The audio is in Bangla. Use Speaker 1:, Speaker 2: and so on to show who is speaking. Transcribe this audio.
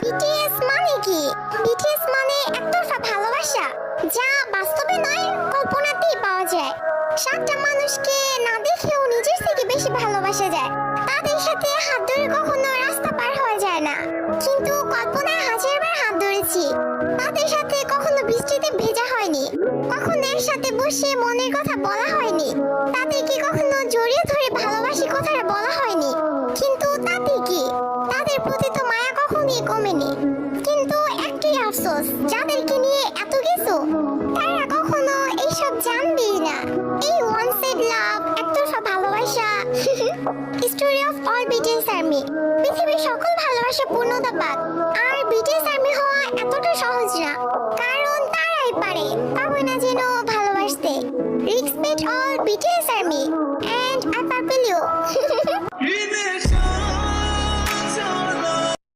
Speaker 1: বিটিএস মানে কি? বিটিএস মানে একতরফা ভালোবাসা, যা বাস্তবে নয় কল্পনাতেই পাওয়া যায়। সাতটা মানুষকে না দেখেও নিজের থেকে বেশি ভালোবাসা যায়। তাদের সাথে হাত ধরে কখনো রাস্তা পার হওয়া যায় না, কিন্তু কল্পনায় হাজারবার হাত ধরেছি। তাদের সাথে কখনো বৃষ্টিতে ভেজা হয়নি, কখনো একসাথে বসে মনের কথা বলা হয়নি, তাদেরকে কখনো জড়িয়ে ধরে ভালোবাসি কথাটা বলা হয়নি। কিন্তু তাতে কি, তাদের প্রতি তো মায়া কখনোই কমেনি। কিন্তু একটাই আফসোস, যাদেরকে নিয়ে এত কিছু, তারা কখনো এইসব জানবেই না। এই ওয়ান সাইড লাভ, একতরফা ভালোবাসা। Story of all BTS army. পৃথিবীর সকল ভালোবাসা পূর্ণতা পাক,